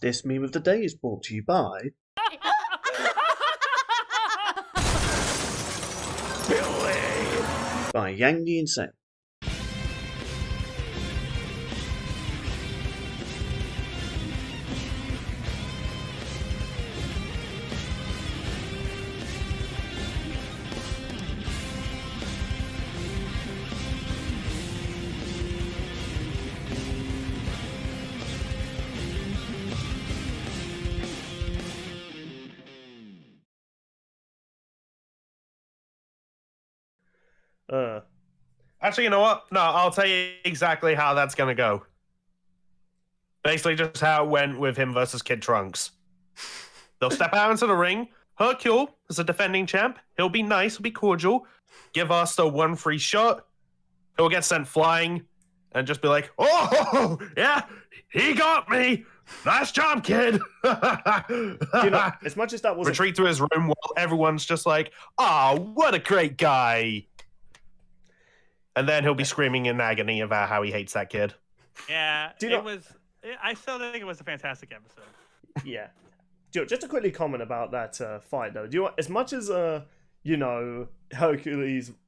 This meme of the day is brought to you by Billy! by Yang the Insane. Actually, you know what? No, I'll tell you exactly how that's gonna go. Basically, just how it went with him versus Kid Trunks. They'll step out into the ring. Hercule is a defending champ. He'll be nice, he'll be cordial. Give us the one free shot. He'll get sent flying and just be like, "Oh, yeah, he got me. Nice job, kid." As much as that was retreat to his room while everyone's just like, "Oh, what a great guy." And then he'll be screaming in agony about how he hates that kid. Yeah, I still think it was a fantastic episode. Yeah. Just to quickly comment about that fight, though. As much as Hercules,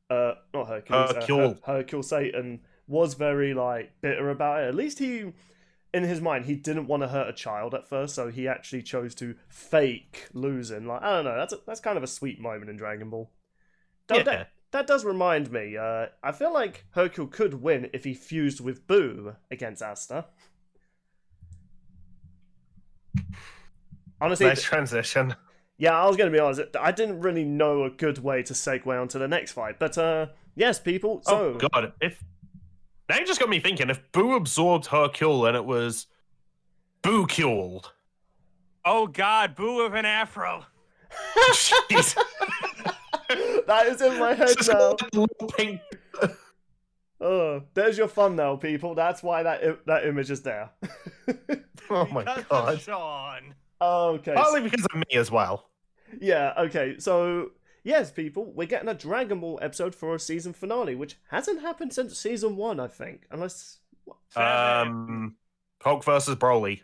not Hercules, Hercule Satan was very bitter about it. At least he, in his mind, he didn't want to hurt a child at first, so he actually chose to fake losing. I don't know. That's kind of a sweet moment in Dragon Ball. Yeah. That does remind me. I feel like Hercule could win if he fused with Boo against Asta. Honestly, nice transition. Yeah, I was going to be honest. I didn't really know a good way to segue on to the next fight, but yes, people. So, oh god, now you just got me thinking. If Boo absorbed Hercule and it was Boo-cule. Oh god, Boo with an afro. Jeez. That is in my head now. Oh, there's your thumbnail, people. That's why that image is there. Oh my god. Sean. Okay. Partly because of me as well. Yeah, okay. So, yes, people, we're getting a Dragon Ball episode for a season finale, which hasn't happened since season 1, I think. Unless... Hulk versus Broly.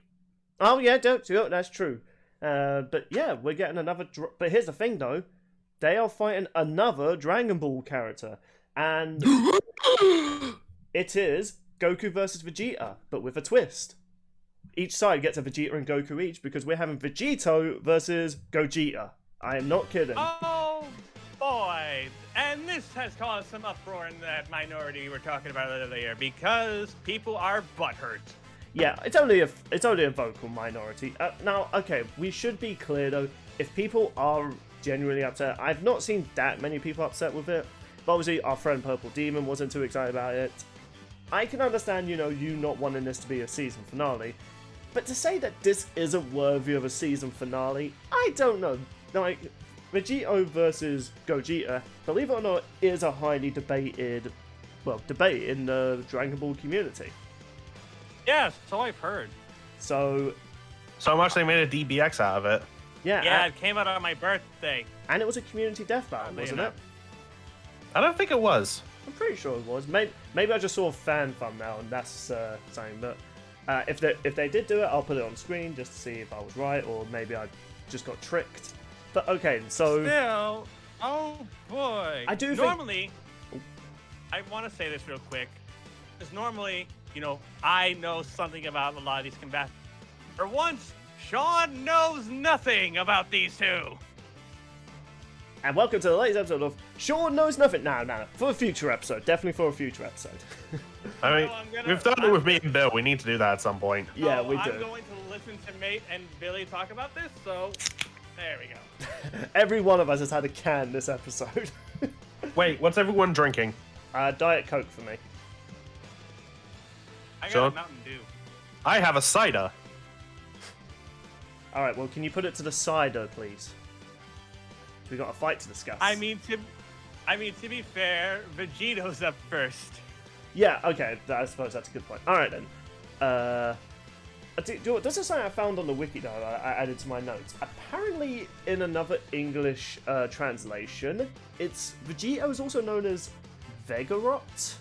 Oh, yeah, that's true. But yeah, we're getting another... But here's the thing, though. They are fighting another Dragon Ball character. And it is Goku versus Vegeta, but with a twist. Each side gets a Vegeta and Goku each, because we're having Vegito versus Gogeta. I am not kidding. Oh, boy. And this has caused some uproar in that minority we were talking about earlier, because people are butthurt. Yeah, it's only a vocal minority. Now, okay, we should be clear, though. If people are genuinely upset, I've not seen that many people upset with it. But obviously, our friend Purple Demon wasn't too excited about it. I can understand, you not wanting this to be a season finale. But to say that this isn't worthy of a season finale, I don't know. Vegito versus Gogeta, believe it or not, is a highly debated, debate in the Dragon Ball community. Yeah, so I've heard. So much they made a DBX out of it. Yeah, it came out on my birthday. And it was a community death battle, wasn't it? I don't think it was. I'm pretty sure it was. Maybe I just saw a fan thumbnail and that's something. But if they did do it, I'll put it on screen just to see if I was right, or maybe I just got tricked. But okay, so still, oh boy, I do normally. I want to say this real quick, because normally, I know something about a lot of these combatants. For once, Sean knows nothing about these two. And welcome to the latest episode of Sean Knows Nothing. No. For a future episode. Definitely for a future episode. I mean, we've done it with me and Bill. We need to do that at some point. Yeah, we do. I'm going to listen to Mate and Billy talk about this, so there we go. Every one of us has had a can this episode. Wait, what's everyone drinking? Diet Coke for me. I got Sean? a Mountain Dew. I have a cider. Alright, well, can you put it to the cider, please? We got a fight to discuss. I mean, to be fair, Vegito's up first. Yeah, okay, I suppose that's a good point. Alright then. This is something I found on the wiki, though, I added to my notes. Apparently, in another English translation, Vegito is also known as Vegarot.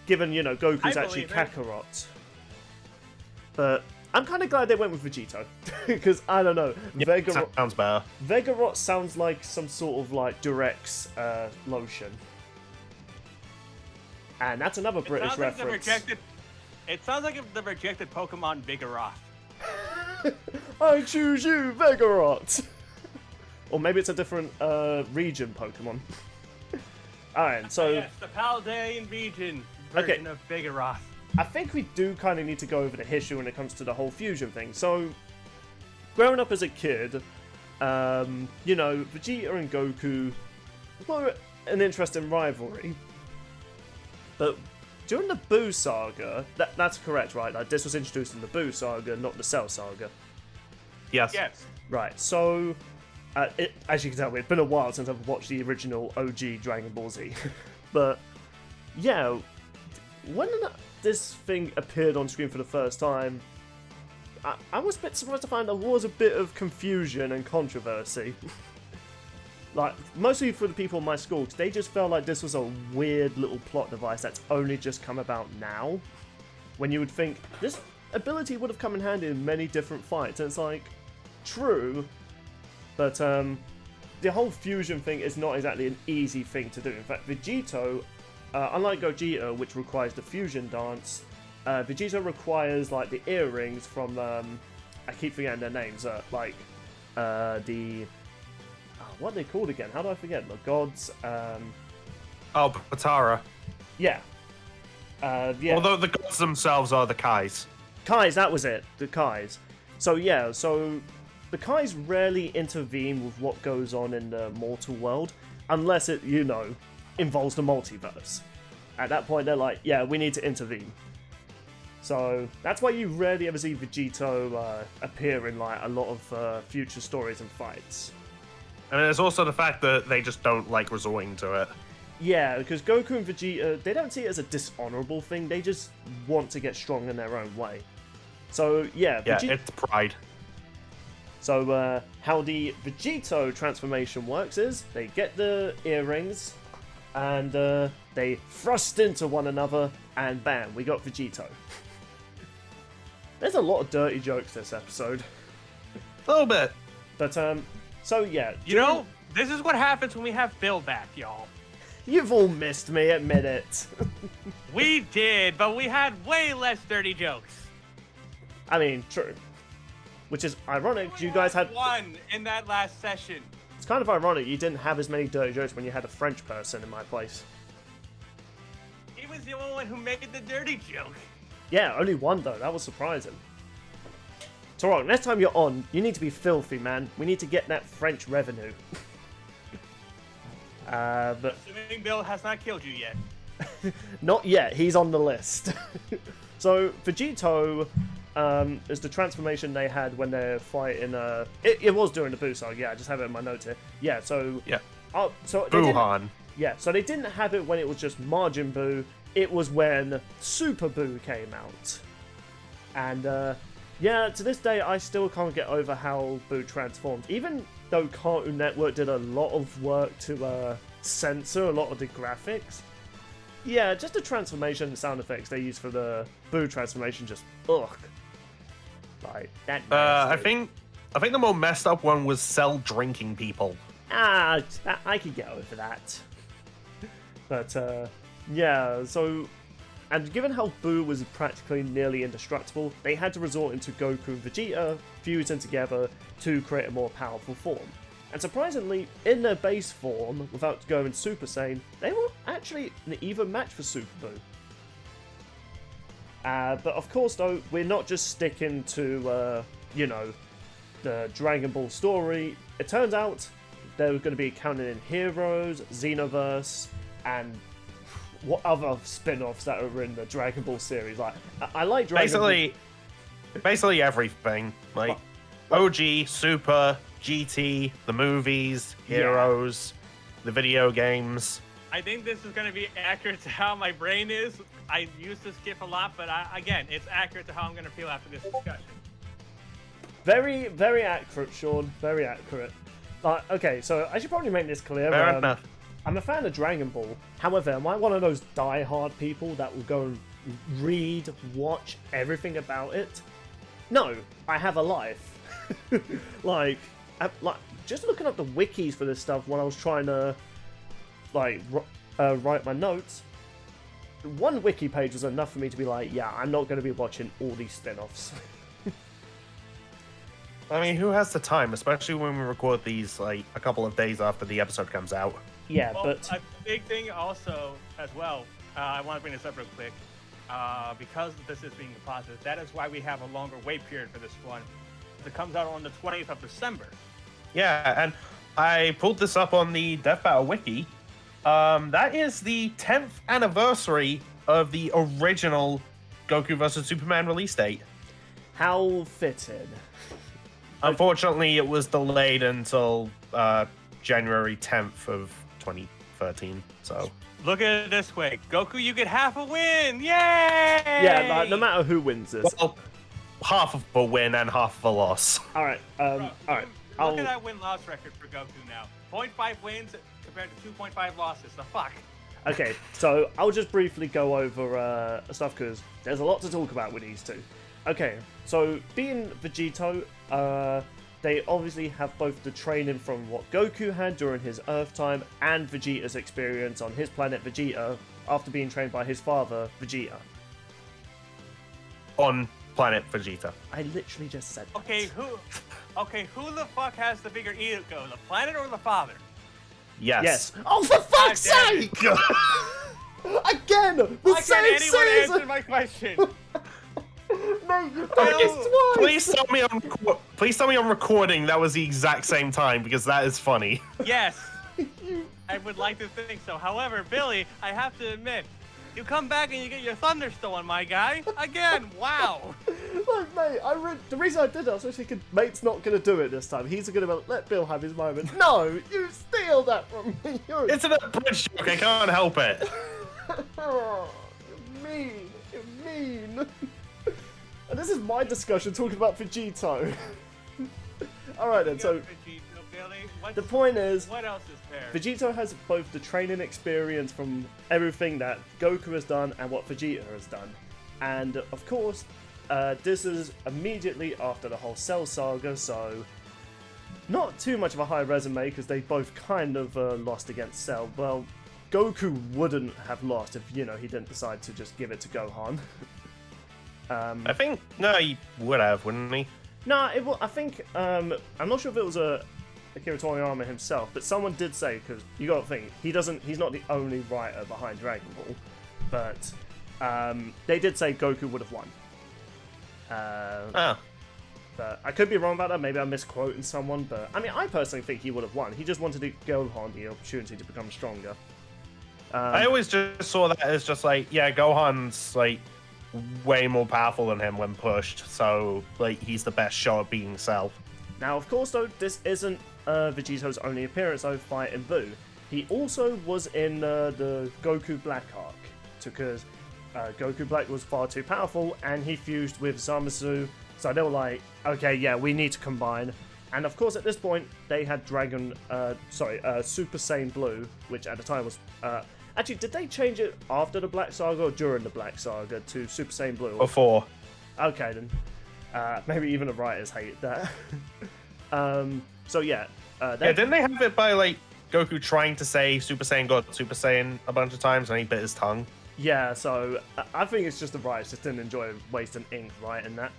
Given, Goku's actually Kakarot. But I'm kind of glad they went with Vegito. Because, I don't know, Yeah, sounds better. Vegarot sounds like some sort of, like, Durex lotion. And that's another British reference. It sounds like the rejected Pokemon Vigoroth. I choose you, Vegarot! Or maybe it's a different region Pokemon. Alright, so... Yes, the Paldean region version of Vigoroth. I think we do kind of need to go over the history when it comes to the whole fusion thing. So, growing up as a kid, you know, Vegeta and Goku were an interesting rivalry. But during the Buu saga, that's correct, right? Like, this was introduced in the Buu saga, not the Cell saga. Yes. Yes. Right, so, as you can tell, it's been a while since I've watched the original OG Dragon Ball Z. But, yeah, when this thing appeared on screen for the first time, I was a bit surprised to find there was a bit of confusion and controversy. Like, mostly for the people in my school, because they just felt like this was a weird little plot device that's only just come about now. When you would think, this ability would have come in handy in many different fights. And it's like, true, but the whole fusion thing is not exactly an easy thing to do. In fact, Vegito, unlike Gogeta, which requires the fusion dance, Vegito requires, like, the earrings from, I keep forgetting their names, what are they called again? How do I forget? The gods, Oh, Patara. yeah. Yeah. Although the gods themselves are the Kais. Kais, that was it. The Kais. So, yeah, so the Kais rarely intervene with what goes on in the mortal world, unless it, you know, involves the multiverse. At that point, they're like, yeah, we need to intervene. So, that's why you rarely ever see Vegito appear in, like, a lot of future stories and fights. And there's also the fact that they just don't like resorting to it. Yeah, because Goku and Vegeta, they don't see it as a dishonorable thing, they just want to get strong in their own way. So, yeah. Yeah, it's pride. So, how the Vegito transformation works is, they get the earrings, and they thrust into one another, and bam, we got Vegito. There's a lot of dirty jokes this episode. A little bit. But, so yeah. You know, this is what happens when we have Bill back, y'all. You've all missed me, admit it. We did, but we had way less dirty jokes. I mean, true. Which is ironic, because you guys had... one in that last session. It's kind of ironic you didn't have as many dirty jokes when you had a French person in my place. He was the only one who made the dirty joke. Yeah, only one though, that was surprising. ZDogg, next time you're on, you need to be filthy, man. We need to get that French revenue. But Assuming Bill has not killed you yet. not yet, he's on the list. So, Vegito is the transformation they had when they're fighting... It was during the Buu saga, yeah, I just have it in my notes here. Yeah, so... Yeah. So Buhan. yeah, so they didn't have it when it was just Majin Buu. It was when Super Buu came out. And, yeah, to this day, I still can't get over how Buu transformed. Even though Cartoon Network did a lot of work to censor a lot of the graphics. Yeah, just the transformation and sound effects they use for the Buu transformation just, ugh. Like, that I think the more messed up one was Cell drinking people. I could get over that. But, yeah, so... And given how Buu was practically nearly indestructible, they had to resort into Goku and Vegeta fusing together to create a more powerful form. And surprisingly, in their base form, without going Super Saiyan, they were actually an even match for Super Buu. But of course though, we're not just sticking to, you know, the Dragon Ball story. It turns out there were going to be counting in Heroes, Xenoverse, and what other spin-offs that are in the Dragon Ball series. Like, I like Dragon Ball. Basically everything. Like, OG, Super, GT, the movies, Heroes, the video games. I think this is going to be accurate to how my brain is. I use this GIF a lot, but again, it's accurate to how I'm going to feel after this discussion. Very, very accurate, Sean. Very accurate. Okay, so I should probably make this clear. Fair enough. I'm a fan of Dragon Ball. However, am I one of those die-hard people that will go and read, watch everything about it? No, I have a life. like, just looking up the wikis for this stuff when I was trying to, like, write my notes. One wiki page was enough for me to be like, yeah, I'm not going to be watching all these spin-offs. I mean, who has the time, especially when we record these like a couple of days after the episode comes out? Yeah, Well, but a big thing also as well. I want to bring this up real quick. Because this is being deposited, that is why we have a longer wait period for this one. It comes out on the 20th of December. Yeah, and I pulled this up on the Death Battle wiki. That is the 10th anniversary of the original Goku vs. Superman release date. how fitted. Unfortunately, it was delayed until January 10th of 2013. So Look at it this way. Goku, you get half a win! Yay! Yeah, like, no matter who wins this. well, half of a win and half of a loss. Alright, alright. Look at that win-loss record for Goku now. 0.5 wins compared to 2.5 losses. The fuck? Okay, so I'll just briefly go over stuff because there's a lot to talk about with these two. Okay, so being Vegito, they obviously have both the training from what Goku had during his Earth time and Vegeta's experience on his planet Vegeta after being trained by his father, Vegeta. On planet Vegeta. I literally just said that. Okay, who the fuck has the bigger ego, the planet or the father? Yes. Oh, for fuck's God damn sake! Again! The Why same can't anyone answer season! my question? Mate, you done this twice! Please tell me on recording that was the exact same time because that is funny. Yes, I would like to think so. However, Billy, I have to admit, you come back and you get your thunder stolen, my guy. Again, wow. Like, mate, the reason I did that was thinking, mate's not going to do it this time. He's going to let Bill have his moment. No, you steal that from me. It's an abridged joke, I can't help it. You're mean. You're mean. And this is my discussion talking about Vegito. Alright then, so Vegito, Billy, the point is, what else is there? Vegito has both the training experience from everything that Goku has done and what Vegeta has done. And of course, this is immediately after the whole Cell saga, so not too much of a high resume because they both kind of lost against Cell. Well, Goku wouldn't have lost if, he didn't decide to just give it to Gohan. I think, no, he would have, wouldn't he? No, I think, I'm not sure if it was Akira Toriyama himself, but someone did say, because you got to think, he's not the only writer behind Dragon Ball, but they did say Goku would have won. But I could be wrong about that, maybe I'm misquoting someone, but I mean, I personally think he would have won. He just wanted to give Gohan the opportunity to become stronger. I always just saw that as just like, yeah, Gohan's like way more powerful than him when pushed, so like he's the best shot at beating Cell. Now, of course, though, this isn't Vegito's only appearance though fighting Buu. He also was in the Goku Black arc, because Goku Black was far too powerful, and he fused with Zamasu, so they were like, okay, yeah, we need to combine. And of course, at this point, they had Super Saiyan Blue, which at the time was... actually, did they change it after the Black Saga or during the Black Saga to Super Saiyan Blue? Before. Okay, then. Maybe even the writers hate that. So yeah. Didn't they have it by like Goku trying to say Super Saiyan God, Super Saiyan a bunch of times and he bit his tongue? Yeah, so I think it's just the writers just didn't enjoy wasting ink writing that.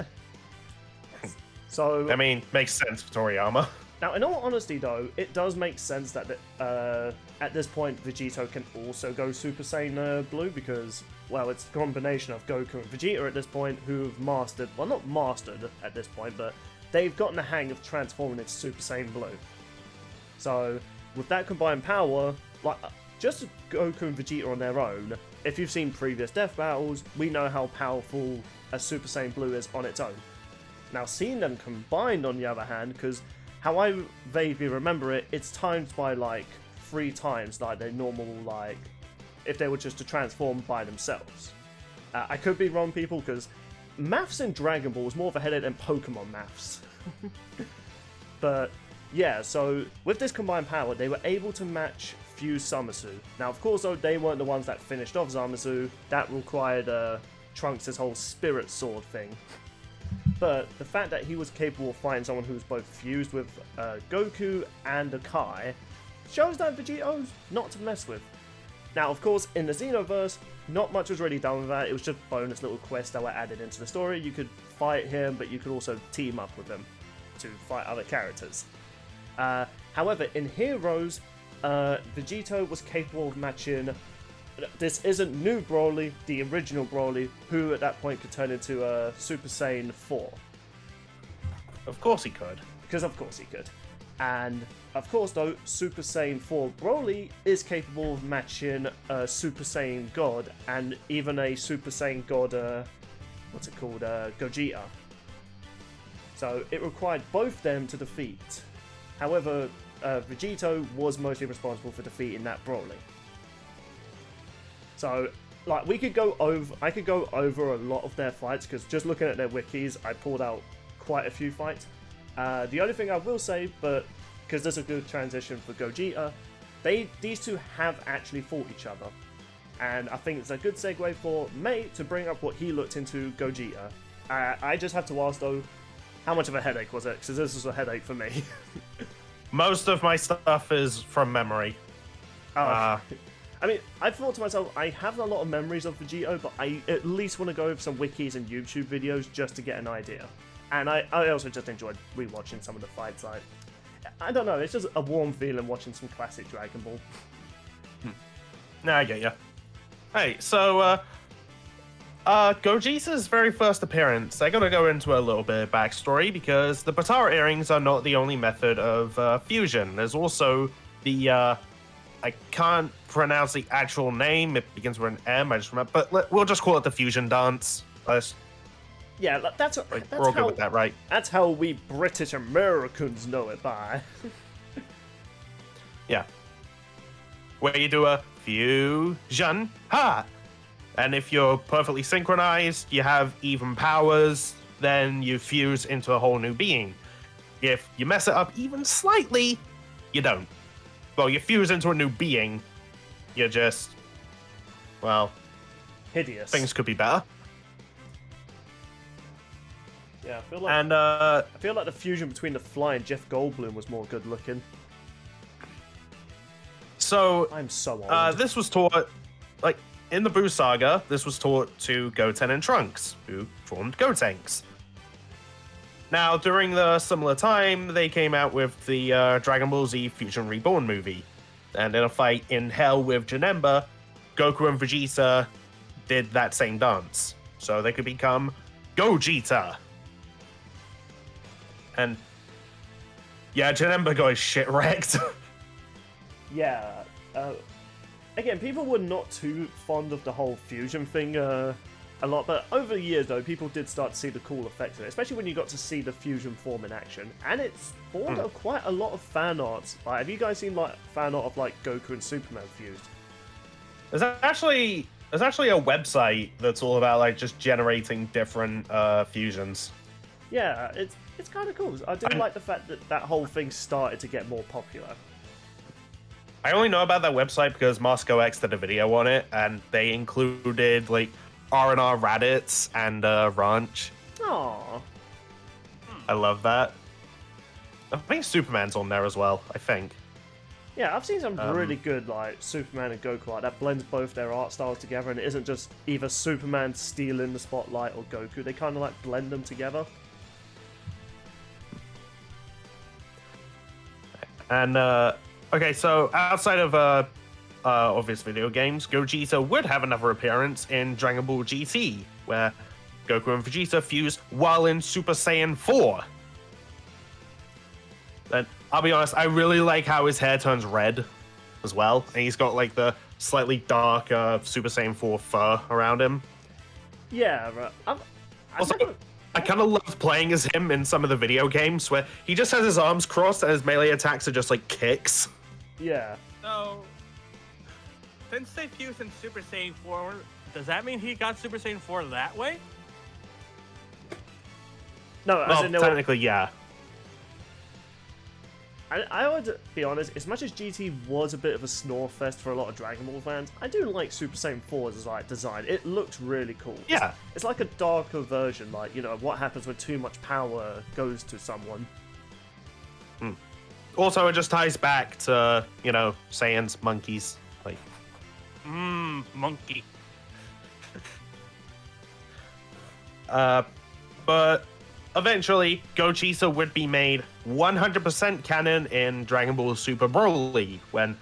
So I mean, makes sense for Toriyama. now, in all honesty, though, it does make sense that at this point Vegito can also go Super Saiyan Blue because, well, it's a combination of Goku and Vegeta at this point who've mastered, well, not mastered at this point, but they've gotten the hang of transforming into Super Saiyan Blue. So with that combined power, like just Goku and Vegeta on their own, if you've seen previous Death Battles, we know how powerful a Super Saiyan Blue is on its own. Now, seeing them combined, on the other hand, because how I vaguely remember it, it's times by like 3 times like their normal, like if they were just to transform by themselves. I could be wrong, people, because maths in Dragon Ball was more of a headache than Pokemon maths. But yeah, so with this combined power, they were able to match fuse Zamasu. Now, of course, though, they weren't the ones that finished off Zamasu. That required Trunks' whole spirit sword thing. but the fact that he was capable of fighting someone who's both fused with Goku and a Kai shows that Vegito's not to mess with. Now, of course, in the Xenoverse, not much was really done with that. It was just bonus little quests that were added into the story. You could fight him, but you could also team up with him to fight other characters. However, in Heroes, Vegito was capable of matching... This isn't new Broly, the original Broly, who at that point could turn into Super Saiyan 4. Of course he could. Because of course he could. And, of course, though, Super Saiyan 4 Broly is capable of matching a Super Saiyan God and even a Super Saiyan God, what's it called, Gogeta. So it required both them to defeat. However, Vegito was mostly responsible for defeating that Broly. So, like, I could go over a lot of their fights, because just looking at their wikis, I pulled out quite a few fights. The only thing I will say, but because there's a good transition for Gogeta, these two have actually fought each other. And I think it's a good segue for May to bring up what he looked into Gogeta. I just have to ask, though, how much of a headache was it? Because this was a headache for me. Most of my stuff is from memory. Oh, I mean, I thought to myself, I have a lot of memories of Vegito, but I at least want to go over some wikis and YouTube videos just to get an idea. And I also just enjoyed rewatching some of the fights. Like, I don't know, it's just a warm feeling watching some classic Dragon Ball. Nah, I get ya. Hey, so, Gogeta's very first appearance, I gotta go into a little bit of backstory, because the Potara earrings are not the only method of fusion. There's also the, I can't pronounce the actual name, it begins with an M, I just remember, but we'll just call it the fusion dance. Yeah, that's we're all good with that, right? That's how we British Americans know it by. Yeah. Where you do a fusion, ha! And if you're perfectly synchronized, you have even powers, then you fuse into a whole new being. If you mess it up even slightly, you don't. Well, you fuse into a new being, you're just, well... hideous. Things could be better. Yeah, I feel like, and, I feel like the fusion between the Fly and Jeff Goldblum was more good looking. So, I'm so old. this was taught, like, in the Buu Saga, this was taught to Goten and Trunks, who formed Gotenks. Now, during the similar time, they came out with the Dragon Ball Z Fusion Reborn movie. And in a fight in Hell with Janemba, Goku and Vegeta did that same dance. So they could become Gogeta. And, yeah, Janemba got his shit wrecked. Yeah. Again, people were not too fond of the whole fusion thing a lot, but over the years, though, people did start to see the cool effects of it, especially when you got to see the fusion form in action. And it's spawned quite a lot of fan arts. Like, have you guys seen like fan art of like Goku and Superman fused? There's actually a website that's all about like just generating different fusions. Yeah, it's kind of cool. I do like the fact that that whole thing started to get more popular. I only know about that website because Moscow X did a video on it, and they included like R&R Raditz and Ranch. Aww. I love that. I think Superman's on there as well, I think. Yeah, I've seen some really good like Superman and Goku art that blends both their art styles together, and it isn't just either Superman stealing the spotlight or Goku. They kind of like blend them together. And okay, so outside of obvious video games, Gogeta would have another appearance in Dragon Ball GT, where Goku and Vegeta fuse while in Super Saiyan 4. And I'll be honest, I really like how his hair turns red as well, and he's got like the slightly dark Super Saiyan 4 fur around him. Yeah, right. I kind of love playing as him in some of the video games where he just has his arms crossed and his melee attacks are just like kicks. Yeah. So, since they fused in Super Saiyan 4, does that mean he got Super Saiyan 4 that way? No, well, technically, yeah. I would be honest, as much as GT was a bit of a snore fest for a lot of Dragon Ball fans, I do like Super Saiyan 4's like design. It looks really cool. Yeah. It's like a darker version, like, you know, what happens when too much power goes to someone. Also, it just ties back to, you know, Saiyans, monkeys. Like, monkey. but eventually, Gogeta would be made 100% canon in Dragon Ball Super Broly. When,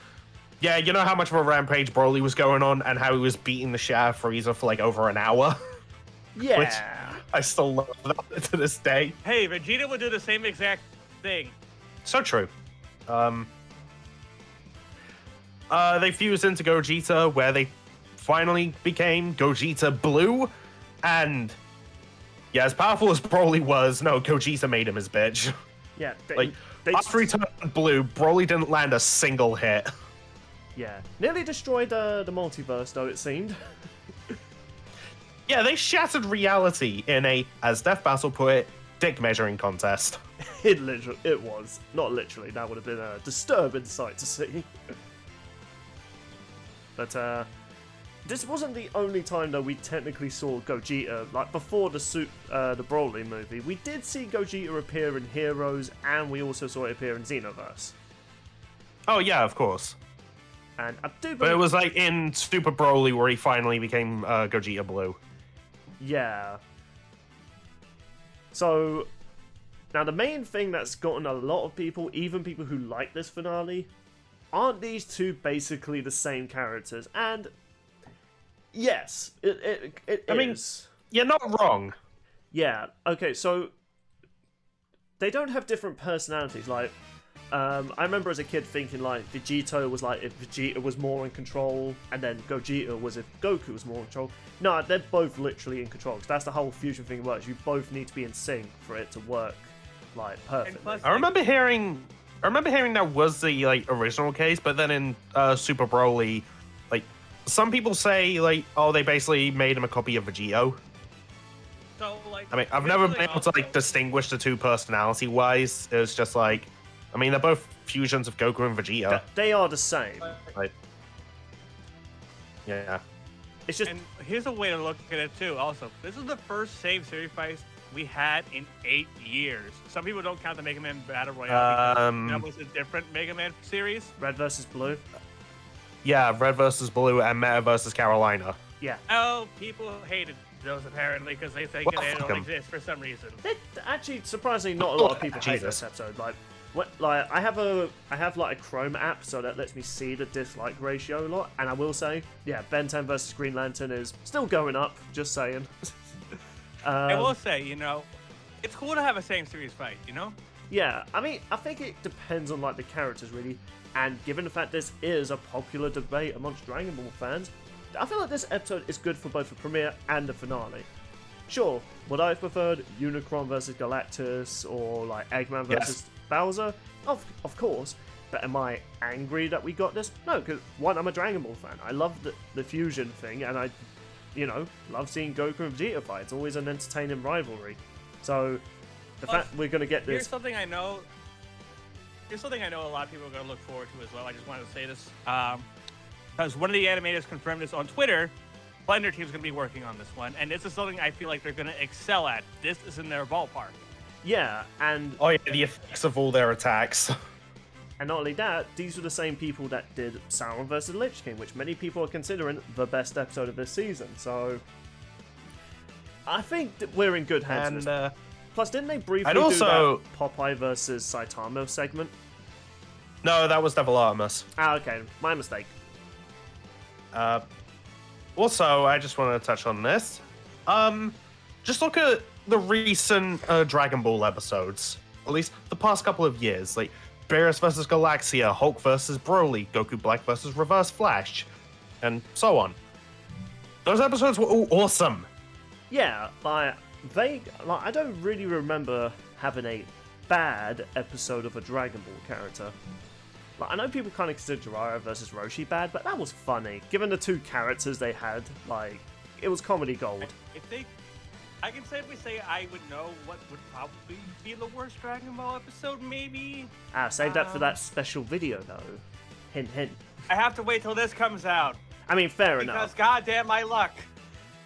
yeah, you know how much of a rampage Broly was going on and how he was beating the shit out of Frieza for like over an hour? Yeah. Which I still love that to this day. Hey, Vegeta would do the same exact thing. So true. They fused into Gogeta, where they finally became Gogeta Blue, and yeah, as powerful as Broly was, no, Gogeta made him his bitch. Yeah. After he turned blue, Broly didn't land a single hit. Yeah. Nearly destroyed the multiverse, though, it seemed. Yeah, they shattered reality in a, as Death Battle put it, dick measuring contest. It was. Not literally. That would have been a disturbing sight to see. But, this wasn't the only time, though, we technically saw Gogeta. Like, before the Broly movie, we did see Gogeta appear in Heroes, and we also saw it appear in Xenoverse. Oh, yeah, of course. And I do believe... But it was like in Super Broly where he finally became Gogeta Blue. Yeah. So, now the main thing that's gotten a lot of people, even people who like this finale, aren't these two basically the same characters? And yes, it I mean, is. you're not wrong. Yeah, okay, so they don't have different personalities. Like, I remember as a kid thinking, like, Vegito was like if Vegeta was more in control, and then Gogeta was if Goku was more in control. No, they're both literally in control, because that's the whole fusion thing works. You both need to be in sync for it to work, like, perfectly. Plus, I remember hearing that was the like original case, but then in Super Broly, like some people say like, oh, they basically made him a copy of Vegito. so, like, I mean, I've never been able to like distinguish the two personality wise. It's just like, I mean, they're both fusions of Goku and Vegeta. They are the same. Like, yeah. It's just And here's a way to look at it too. Also, this is the first save series fight we had in 8 years. Some people don't count the Mega Man Battle Royale because that was a different Mega Man series. Red versus Blue. Yeah, Red versus Blue and Meta versus Carolina. Yeah. Oh, people hated those apparently because they think Well, they fuck don't 'em. exist for some reason. Actually, surprisingly, not a lot of people hate Jesus. this episode. Like, I have like a Chrome app, so that lets me see the dislike ratio a lot. And I will say, yeah, Ben 10 versus Green Lantern is still going up. Just saying. I will say, you know, it's cool to have a same series fight. You know. Yeah, I mean, I think it depends on like the characters really, and given the fact this is a popular debate amongst Dragon Ball fans, I feel like this episode is good for both the premiere and the finale. Sure, would I have preferred Unicron versus Galactus or like Eggman versus Bowser? Of course. But am I angry that we got this? No, because one, I'm a Dragon Ball fan. I love the fusion thing, and I, you know, love seeing Goku and Vegeta fight. It's always an entertaining rivalry. So the fact we're gonna get this. Here's something I know. Here's something I know a lot of people are going to look forward to as well. I just wanted to say this because one of the animators confirmed this on Twitter. Blender Team's going to be working on this one, and this is something I feel like they're going to excel at. This is in their ballpark. Yeah, and Oh yeah, the effects of all their attacks. And not only that, these were the same people that did Sauron vs. Lich King, which many people are considering the best episode of this season. So I think that we're in good hands. And Plus, didn't they briefly I'd also- do that Popeye versus Saitama segment? no, that was Devil Artemis. Ah, okay, my mistake. Also, I just want to touch on this. Just look at the recent Dragon Ball episodes. At least the past couple of years. Like, Beerus vs. Galaxia, Hulk vs. Broly, Goku Black vs. Reverse Flash, and so on. Those episodes were all awesome. Yeah, I don't really remember having a bad episode of a Dragon Ball character. Like, I know people kind of consider Jiraiya versus Roshi bad, but that was funny. Given the two characters they had, like, it was comedy gold. I can safely say I would know what would probably be the worst Dragon Ball episode, maybe. Save that for that special video, though. Hint, hint. I have to wait till this comes out. I mean, fair Because enough. goddamn my luck.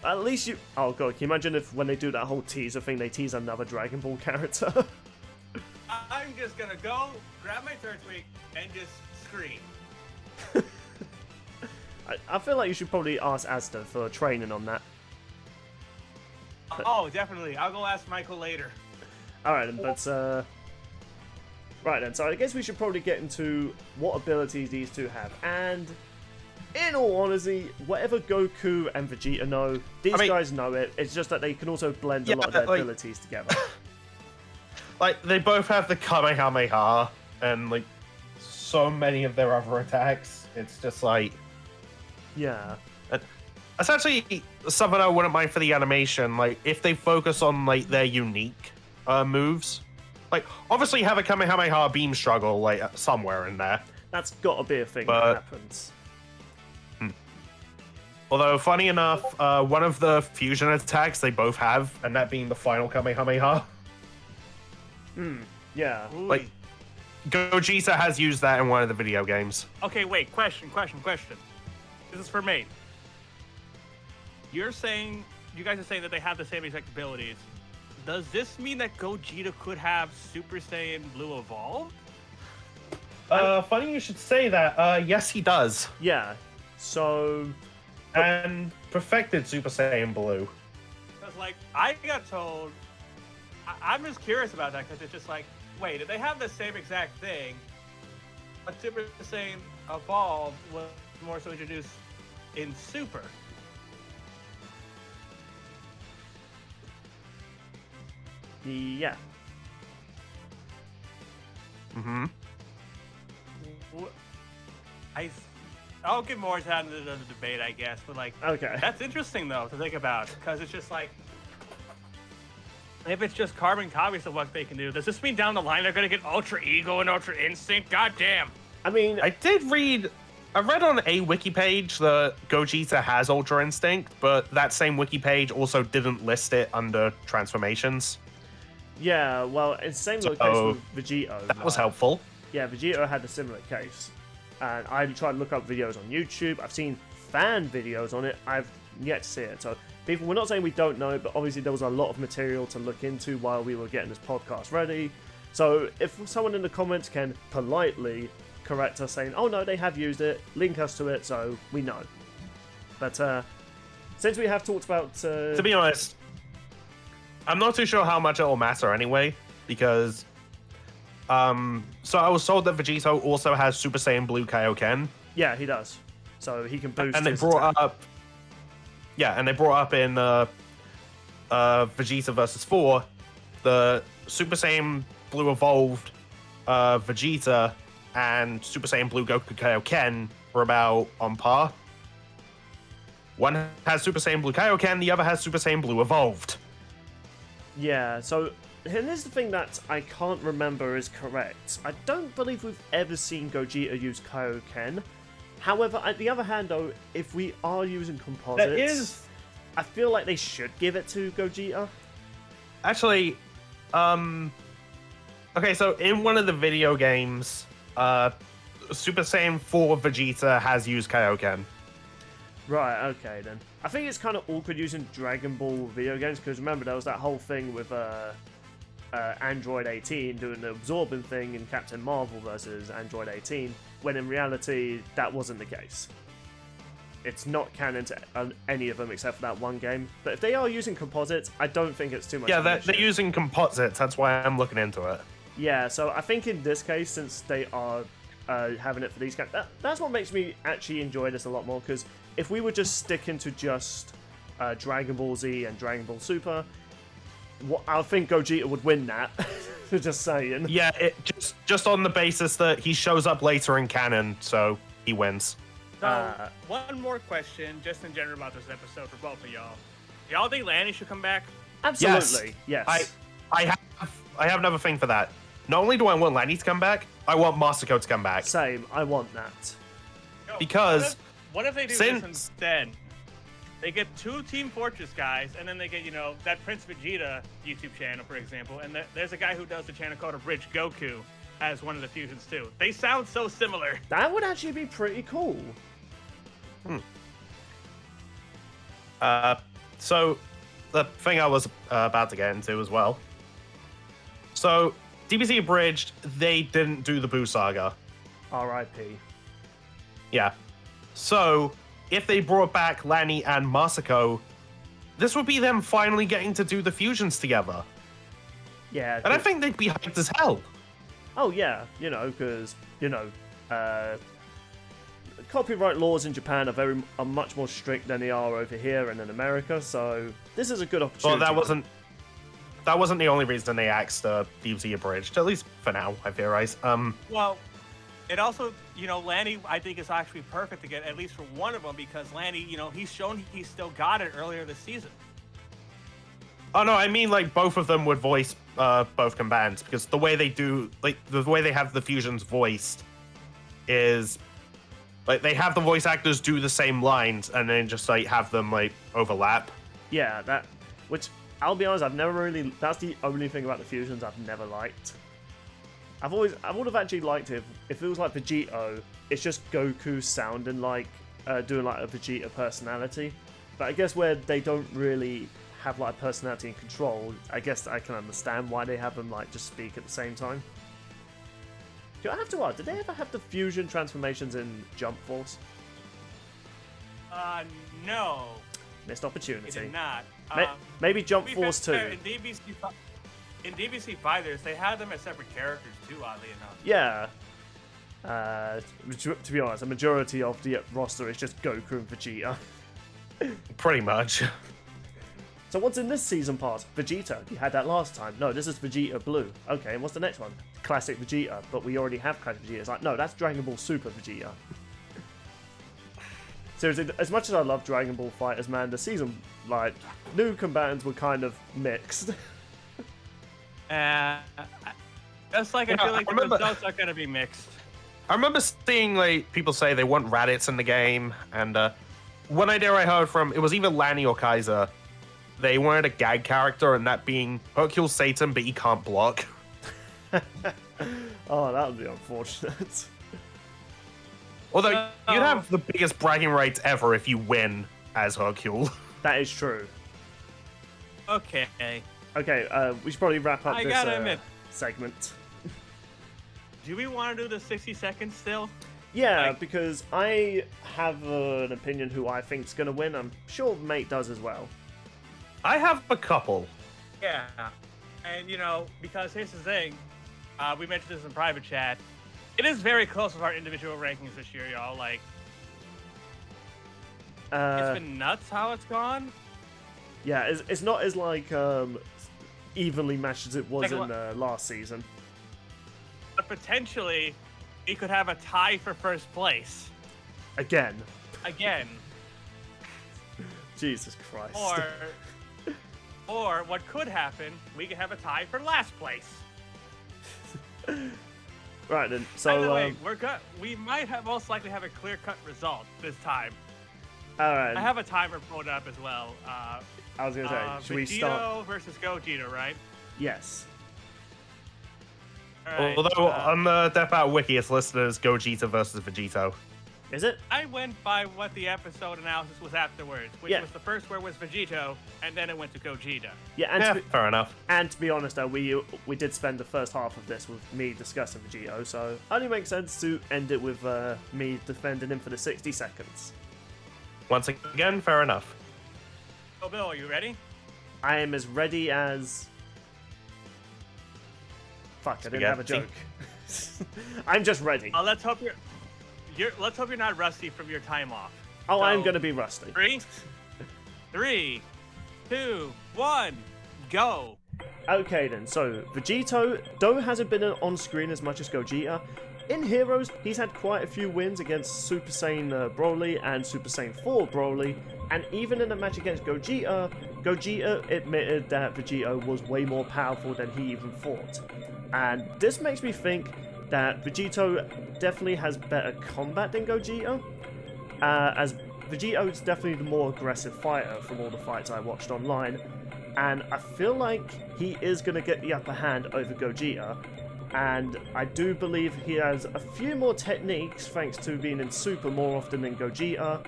At least you... Oh, God, can you imagine if when they do that whole teaser thing, they tease another Dragon Ball character? I'm just gonna go, grab my third tweak, and just scream. I feel like you should probably ask Asta for training on that. Oh, definitely. I'll go ask Michael later. Alright, then, but, right, then, so I guess we should probably get into what abilities these two have. And, in all honesty, whatever Goku and Vegeta know, these guys know it. It's just that they can also blend a lot of their abilities together. Like, they both have the Kamehameha, and, like, so many of their other attacks. It's just like... Yeah. It's actually something I wouldn't mind for the animation. Like, if they focus on, like, their unique moves. Like, obviously have a Kamehameha beam struggle, like, somewhere in there. That's gotta be a thing that happens. Although, funny enough, one of the fusion attacks they both have, and that being the final Kamehameha. Yeah. Like, Gogeta has used that in one of the video games. Okay, wait. Question. This is for me. You're saying, you guys are saying that they have the same exact abilities. Does this mean that Gogeta could have Super Saiyan Blue evolved? Funny you should say that. Yes, he does. Yeah. So... And perfected Super Saiyan Blue. Because, like, I got told... I'm just curious about that, because it's just like, wait, if they have the same exact thing, but Super Saiyan evolved was more so introduced in Super. Yeah. Mm-hmm. I'll get more into that in the debate, I guess, but like, Okay. that's interesting though to think about, because it's just like, if it's just carbon copies of what they can do, does this mean down the line they're gonna get Ultra Ego and Ultra Instinct? God damn. I mean... I read on a wiki page that Gogeta has Ultra Instinct, but that same wiki page also didn't list it under transformations. Yeah, well, it's the same little case with Vegito. That was helpful. Yeah, Vegito had a similar case. And I tried to look up videos on YouTube. I've seen fan videos on it. I've yet to see it. So, people, we're not saying we don't know, but obviously there was a lot of material to look into while we were getting this podcast ready. So, if someone in the comments can politely correct us saying, oh no, they have used it, link us to it so we know. But, since we have talked about... To be honest, I'm not too sure how much it will matter anyway, because... so I was told that Vegito also has Super Saiyan Blue Kaioken. Yeah, he does. So he can boost. And they his brought attack. up, and they brought up in Vegeta versus 4, the Super Saiyan Blue evolved Vegeta and Super Saiyan Blue Goku Kaioken were about on par. One has Super Saiyan Blue Kaioken, the other has Super Saiyan Blue evolved. Yeah, so here's the thing that I can't remember is correct. I don't believe we've ever seen Gogeta use Kaioken. However, on the other hand, though, if we are using composites, I feel like they should give it to Gogeta. Actually, okay, so in one of the video games, Super Saiyan 4 Vegeta has used Kaioken. Right, okay then. I think it's kind of awkward using Dragon Ball video games, because remember, there was that whole thing with Android 18 doing the absorbing thing in Captain Marvel versus Android 18, when in reality, that wasn't the case. It's not canon to any of them except for that one game. But if they are using composites, I don't think it's too much. Yeah, of an they're issue. using composites. That's why I'm looking into it. Yeah, so I think in this case, since they are having it for these games, that's what makes me actually enjoy this a lot more, because if we were just sticking to just Dragon Ball Z and Dragon Ball Super, I think Gogeta would win that. Just saying. Yeah, just on the basis that he shows up later in canon, so he wins. So, one more question, just in general about this episode for both of y'all. Y'all think Lanny should come back? Absolutely, yes. I have another thing for that. Not only do I want Lanny to come back, I want Masako to come back. Same, I want that. Because what if they do since- this instead? They get 2 Team Fortress guys, and then they get, that Prince Vegeta YouTube channel, for example. And there's a guy who does the channel called Abridged Goku as one of the fusions, too. They sound so similar. That would actually be pretty cool. So, the thing I was about to get into as well. So, DBZ Abridged, they didn't do the Boo Saga. R.I.P. Yeah. So, if they brought back Lanny and Masako, this would be them finally getting to do the fusions together. Yeah. And I think they'd be hyped as hell. Oh, yeah. Because, copyright laws in Japan are much more strict than they are over here and in America, so this is a good opportunity. Well, that wasn't the only reason they axed DBZ Abridged, at least for now, I theorize. Well, it also, Lanny, I think is actually perfect to get at least for one of them because Lanny, he's shown he still got it earlier this season. Oh no, I mean like both of them would voice both combatants because the way they do, like the way they have the fusions voiced is like they have the voice actors do the same lines and then just like have them like overlap. Yeah, which I'll be honest, that's the only thing about the fusions I've never liked. I would have actually liked it if it was like Vegito, it's just Goku sounding like, doing like a Vegeta personality. But I guess where they don't really have like personality and control, I guess I can understand why they have them like just speak at the same time. Do I have to ask, did they ever have the fusion transformations in Jump Force? No. Missed opportunity. They did not. Maybe Jump Force 2. In DBC Fighters, they had them as separate characters too, oddly enough. Yeah. To be honest, a majority of the roster is just Goku and Vegeta. Pretty much. So what's in this season pass? Vegeta. You had that last time. No, this is Vegeta Blue. Okay, and what's the next one? Classic Vegeta. But we already have Classic Vegeta. It's like, no, that's Dragon Ball Super Vegeta. Seriously, as much as I love Dragon Ball Fighters, man, the season, like, new combatants were kind of mixed. Just like I feel like the results are going to be mixed. I remember seeing like people say they want Raditz in the game, and one idea I heard from, it was either Lanny or Kaiser, they wanted a gag character, and that being Hercule Satan, but he can't block. Oh, that would be unfortunate. Although, you'd have the biggest bragging rights ever if you win as Hercule. That is true. Okay. Okay, we should probably wrap up this segment. Do we want to do the 60 seconds still? Yeah, because I have an opinion who I think's going to win. I'm sure Mate does as well. I have a couple. Yeah. And, because here's the thing. We mentioned this in private chat. It is very close with our individual rankings this year, y'all. Like, it's been nuts how it's gone. Yeah, it's not as, like, evenly matched as it was in last season. But potentially, we could have a tie for first place. Again. Jesus Christ. Or what could happen, we could have a tie for last place. Right then, so by the way, we might most likely have a clear-cut result this time. All right. I have a timer pulled up as well. I was gonna say, should we start? Vegito versus Gogeta, right? Yes. Right, although on the Death Battle Wiki, it's listed as Gogeta versus Vegito. Is it? I went by what the episode analysis was afterwards, which was the first where was Vegito, and then it went to Gogeta. Yeah, fair enough. And to be honest, though, we did spend the first half of this with me discussing Vegito, so it only makes sense to end it with me defending him for the 60 seconds. Once again, fair enough. So, Bill, are you ready? I am as ready as... Fuck, I didn't have a joke. I'm just ready. Let's hope you're not rusty from your time off. Oh, so, I'm gonna be rusty. 3, 2, 1, go. Okay then, so Vegito, though hasn't been on screen as much as Gogeta, in Heroes, he's had quite a few wins against Super Saiyan Broly and Super Saiyan 4 Broly, and even in a match against Gogeta, Gogeta admitted that Vegito was way more powerful than he even thought. And this makes me think that Vegito definitely has better combat than Gogeta, as Vegito is definitely the more aggressive fighter from all the fights I watched online, and I feel like he is going to get the upper hand over Gogeta, and I do believe he has a few more techniques thanks to being in Super more often than Gogeta,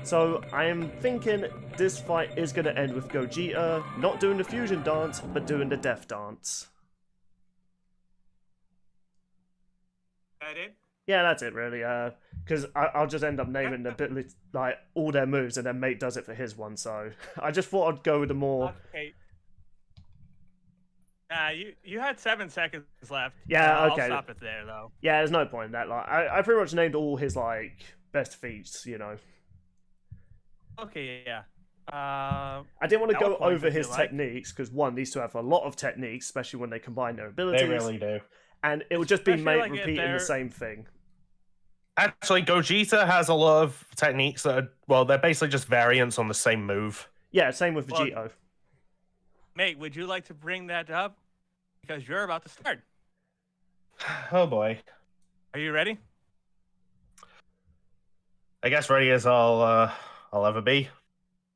so I am thinking this fight is going to end with Gogeta not doing the fusion dance, but doing the death dance. That it? Yeah, that's it really, because I'll just end up naming the bit like all their moves, and then Mate does it for his one, so I just thought I'd go with the more... Okay. You had 7 seconds left. Yeah, okay. I'll stop it there, though. Yeah, there's no point in that. Like, I pretty much named all his like best feats, you know. Okay, yeah. I didn't want to go points, over I feel his like. techniques because one, these two have a lot of techniques, especially when they combine their abilities. They really do. And it would just be Especially, Mate like, if repeating they're- the same thing. Actually, Gogeta has a lot of techniques that are, well, they're basically just variants on the same move. Yeah, same with Well, Vegito. Mate, would you like to bring that up? Because you're about to start. Oh boy. Are you ready? I guess ready as I'll ever be.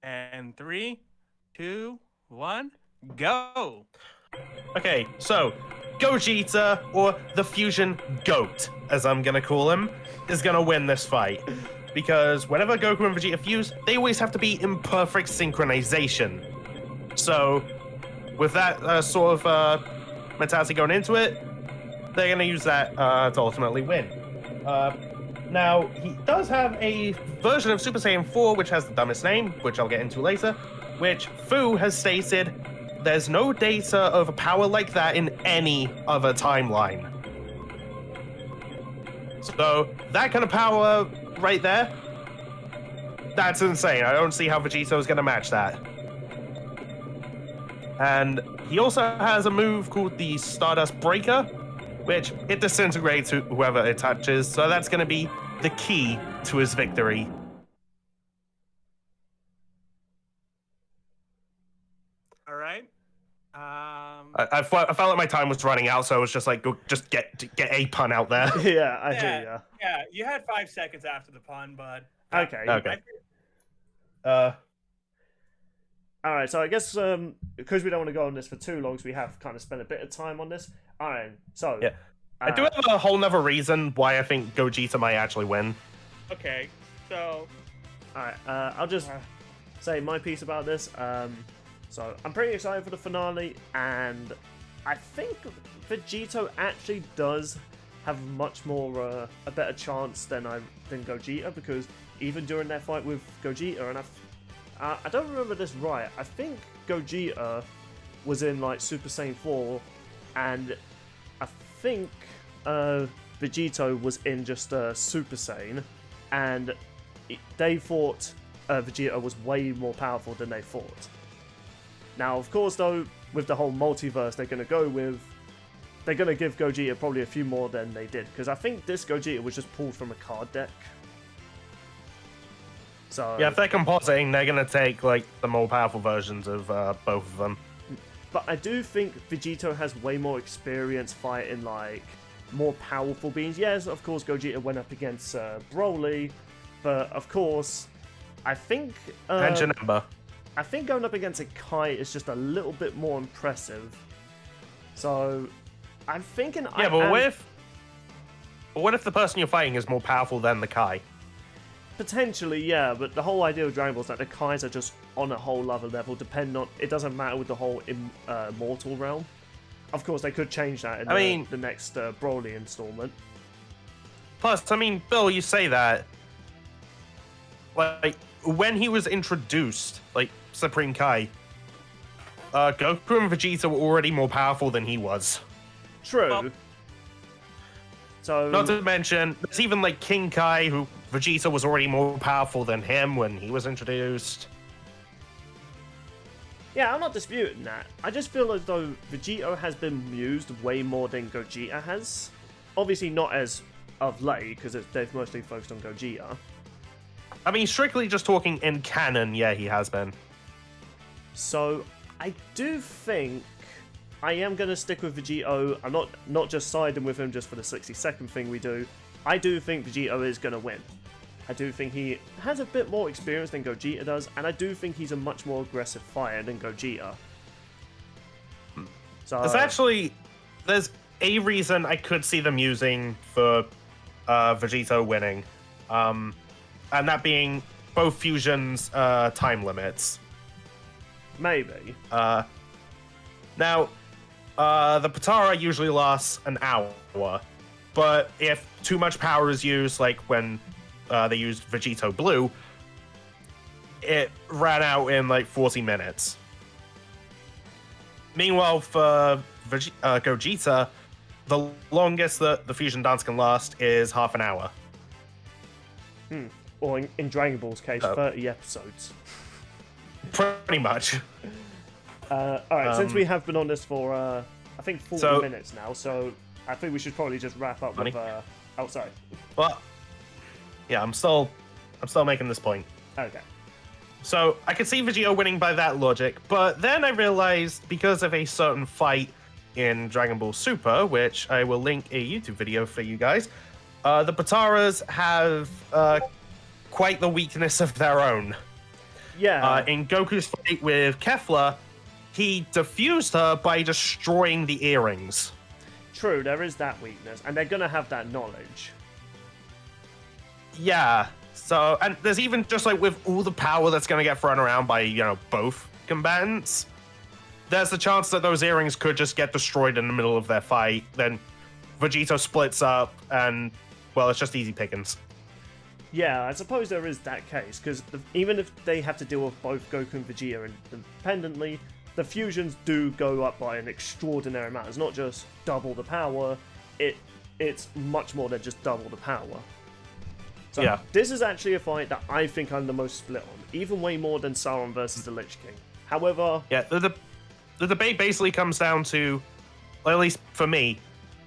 And 3, 2, 1, go! Okay, so Gogeta, or the Fusion Goat, as I'm gonna call him, is gonna win this fight. Because whenever Goku and Vegeta fuse, they always have to be in perfect synchronization. So, with that sort of mentality going into it, they're gonna use that to ultimately win. Now, he does have a version of Super Saiyan 4, which has the dumbest name, which I'll get into later, which Fu has stated there's no data of a power like that in any other timeline. So, that kind of power right there, that's insane. I don't see how Vegito is going to match that. And he also has a move called the Stardust Breaker, which it disintegrates whoever it touches, so that's going to be the key to his victory. All right. I felt like my time was running out, so I was just like, go, just get a pun out there. Yeah, I hear ya. Yeah, you had 5 seconds after the pun, bud. Okay. Okay. Alright, so I guess because we don't want to go on this for too long, so we have kind of spent a bit of time on this. Alright, so... Yeah. I do have a whole nother reason why I think Gogeta might actually win. Okay, so... Alright, I'll just say my piece about this. So, I'm pretty excited for the finale, and I think Vegito actually does have much more, a better chance than Gogeta, because even during their fight with Gogeta, and I don't remember this right, I think Gogeta was in, like, Super Saiyan 4, and I think Vegito was in just Super Saiyan, and they thought Vegeta was way more powerful than they thought. Now, of course, though, with the whole multiverse, they're going to give Gogeta probably a few more than they did, because I think this Gogeta was just pulled from a card deck. So Yeah, if they're compositing, they're going to take, like, the more powerful versions of both of them. But I do think Vegito has way more experience fighting, like, more powerful beings. Yes, of course, Gogeta went up against Broly, but, of course, I think... And Janemba. I think going up against a Kai is just a little bit more impressive. So, I'm thinking... Yeah, but what if the person you're fighting is more powerful than the Kai? Potentially, yeah, but the whole idea of Dragon Ball is that the Kais are just on a whole other level, depending on... It doesn't matter with the whole immortal realm. Of course, they could change that in the next Broly installment. Plus, I mean, Bill, you say that. Like, when he was introduced, like, Supreme Kai, Goku and Vegeta were already more powerful than he was. True. Well, so... Not to mention, there's even, like, King Kai, who Vegeta was already more powerful than him when he was introduced. Yeah, I'm not disputing that. I just feel as though Vegito has been used way more than Gogeta has. Obviously not as of late, because they've mostly focused on Gogeta. I mean, strictly just talking in canon, yeah, he has been. So, I do think I am going to stick with Vegito. I'm not just siding with him just for the 60-second thing we do. I do think Vegito is going to win. I do think he has a bit more experience than Gogeta does, and I do think he's a much more aggressive fighter than Gogeta. So there's a reason I could see them using for Vegito winning, and that being both fusions' time limits. Maybe. Now, the Potara usually lasts an hour, but if too much power is used, like when they used Vegito Blue, it ran out in like 40 minutes. Meanwhile, for Gogeta, the longest that the fusion dance can last is half an hour. Or in Dragon Ball's case, 30 episodes. Pretty much. Alright, since we have been on this for, I think 40 minutes now, so I think we should probably just wrap up with, oh, sorry. Well, yeah, I'm still making this point. Okay. So, I could see Vegito winning by that logic, but then I realized, because of a certain fight in Dragon Ball Super, which I will link a YouTube video for you guys, the Potaras have quite the weakness of their own. Yeah. In Goku's fight with Kefla, he defused her by destroying the earrings. True, there is that weakness, and they're gonna have that knowledge. Yeah. So, and there's even just like with all the power that's gonna get thrown around by, you know, both combatants, there's the chance that those earrings could just get destroyed in the middle of their fight. Then Vegito splits up, and, well, it's just easy pickings. Yeah, I suppose there is that case, because even if they have to deal with both Goku and Vegeta independently, the fusions do go up by an extraordinary amount. It's not just double the power, it's much more than just double the power. So yeah. This is actually a fight that I think I'm the most split on, even way more than Sauron versus the Lich King. However... Yeah, the debate basically comes down to, well, at least for me,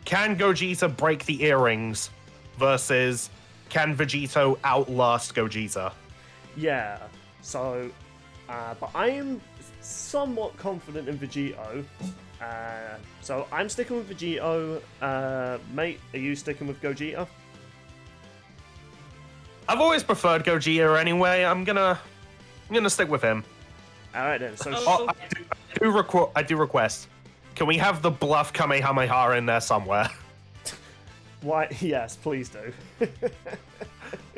can Gogeta break the earrings versus can Vegito outlast Gogeta? Yeah, so... but I am somewhat confident in Vegito. So I'm sticking with Vegito. Mate, are you sticking with Gogeta? I've always preferred Gogeta anyway. I'm gonna stick with him. All right then. So I do request. Can we have the bluff Kamehameha in there somewhere? Why? Yes, please do.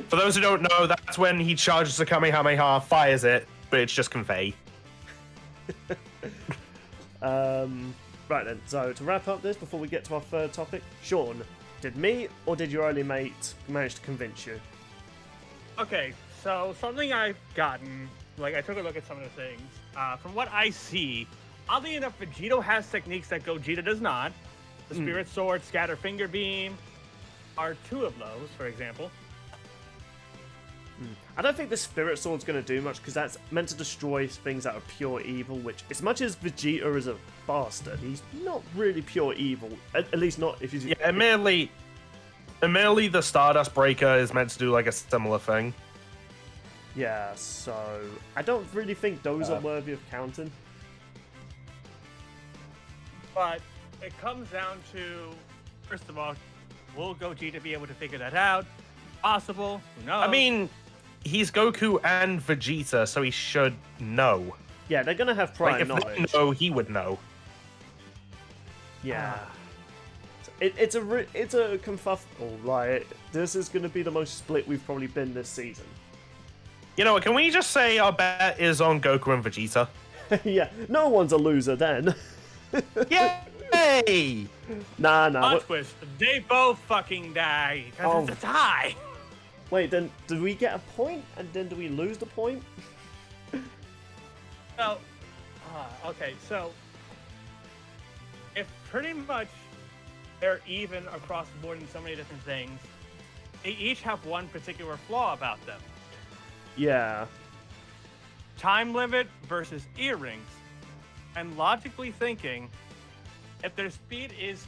For those who don't know, that's when he charges the Kamehameha, fires it, but it's just convey. Right then. So to wrap up this, before we get to our third topic, Sean, did me or did your early mate manage to convince you? Okay, so something I've gotten, like I took a look at some of the things. From what I see, oddly enough, Vegito has techniques that Gogeta does not. The Spirit Sword, Scatter Finger Beam are two of those, for example. I don't think the Spirit Sword's going to do much, because that's meant to destroy things that are pure evil, which, as much as Vegeta is a bastard, he's not really pure evil. At least not if he's... Yeah, admittedly, the Stardust Breaker is meant to do like a similar thing. Yeah, so I don't really think those are worthy of counting. But it comes down to, first of all, will Gogeta be able to figure that out? Possible, who knows? I mean, he's Goku and Vegeta, so he should know. Yeah, they're gonna have prior Like, if knowledge. they know, he would know. Yeah. It's a kerfuffle. Like, this is gonna be the most split we've probably been this season. You know what, can we just say our bet is on Goku and Vegeta? Yeah, no one's a loser then. Yay! Nah. Plot twist, they both fucking die, because it's a tie. Wait, then do we get a point, and then do we lose the point? So, okay, so if pretty much they're even across the board in so many different things, they each have one particular flaw about them. Yeah. Time limit versus earrings. And logically thinking, if their speed is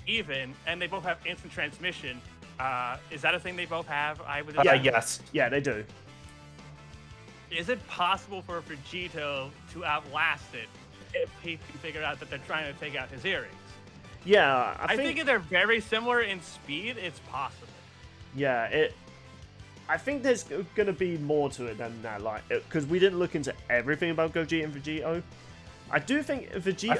even and they both have instant transmission, is that a thing they both have? I would. Yes. Yeah, they do. Is it possible for Vegito to outlast it if he can figure out that they're trying to take out his earrings? Yeah, I think if they're very similar in speed, it's possible. Yeah, I think there's gonna be more to it than that, like, because we didn't look into everything about Gogeta and Vegito. I do think Vegito. I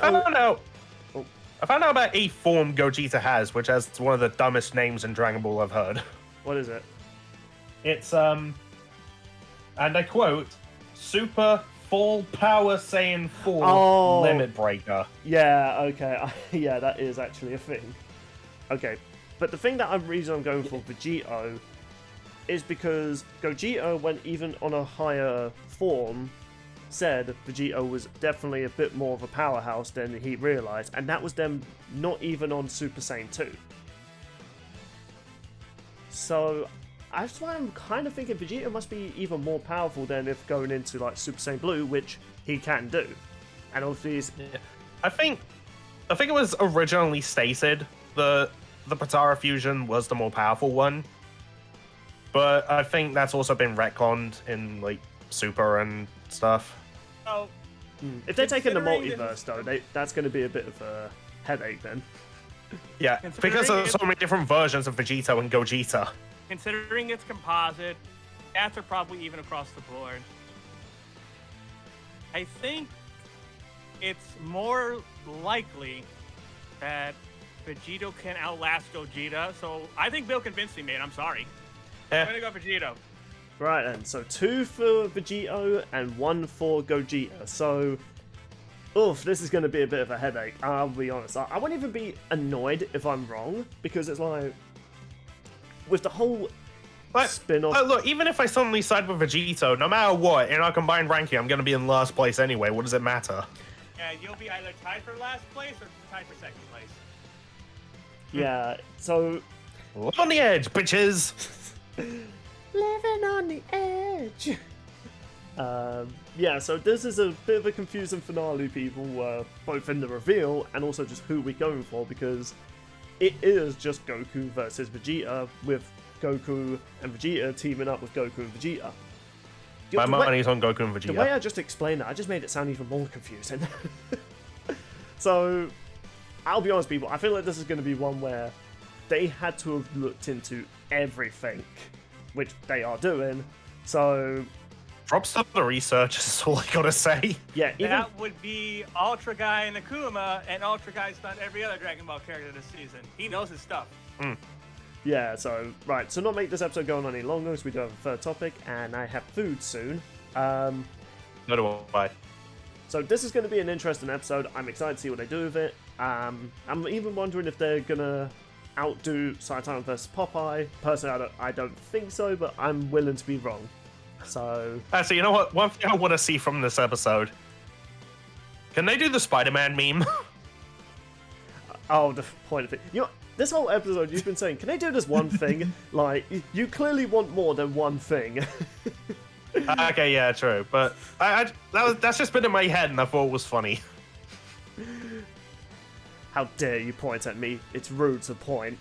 found out about a form Gogeta has, which has one of the dumbest names in Dragon Ball I've heard. What is it? It's and I quote, Super Full Power Saiyan 4 Limit Breaker. Yeah, okay. Yeah, that is actually a thing. Okay, but the thing that I'm going for Vegito is because Gogeta, when even on a higher form, said Vegito was definitely a bit more of a powerhouse than he realized, and that was them not even on Super Saiyan 2. So that's why I'm kind of thinking Vegeta must be even more powerful than if going into like Super Saiyan Blue, which he can do. And obviously, I think it was originally stated the Potara fusion was the more powerful one, but I think that's also been retconned in like Super and stuff. Oh, if they're taking the multiverse though, that's going to be a bit of a headache then. Yeah, because there's so many different versions of Vegito and Gogeta. Considering it's composite, stats are probably even across the board. I think it's more likely that Vegito can outlast Gogeta, so I think Bill convinced me, man. I'm sorry. I'm gonna go Vegito. Right then, so 2 for Vegito and 1 for Gogeta. So, oof, this is going to be a bit of a headache, I'll be honest. I won't even be annoyed if I'm wrong, because it's like, with the whole spin-off... Look, even if I suddenly side with Vegito, no matter what, in our combined ranking, I'm going to be in last place anyway. What does it matter? Yeah, you'll be either tied for last place or tied for second place. Yeah, so... Live on the edge, bitches! Living on the edge! Yeah, so this is a bit of a confusing finale, people, both in the reveal and also just who we're going for, because it is just Goku versus Vegeta, with Goku and Vegeta teaming up with Goku and Vegeta. My money's on Goku and Vegeta. The way I just explained that, I just made it sound even more confusing. So, I'll be honest, people, I feel like this is going to be one where they had to have looked into everything, which they are doing, so... Props to the researchers, is all I gotta say. Yeah, even... That would be Ultra Guy and Akuma, and Ultra Guy's done every other Dragon Ball character this season. He knows his stuff. Yeah, so, right, so not make this episode go on any longer, because we do have a third topic, and I have food soon. No do I. So this is going to be an interesting episode. I'm excited to see what they do with it. I'm even wondering if they're going to outdo Saitama vs. Popeye. Personally, I don't think so, but I'm willing to be wrong. So... Actually, you know what? One thing I want to see from this episode. Can they do the Spider-Man meme? Oh, the point of it. You know, this whole episode you've been saying, can they do this one thing? Like, you clearly want more than one thing. Okay, yeah, true. But that's just been in my head and I thought it was funny. How dare you point at me? It's rude to point.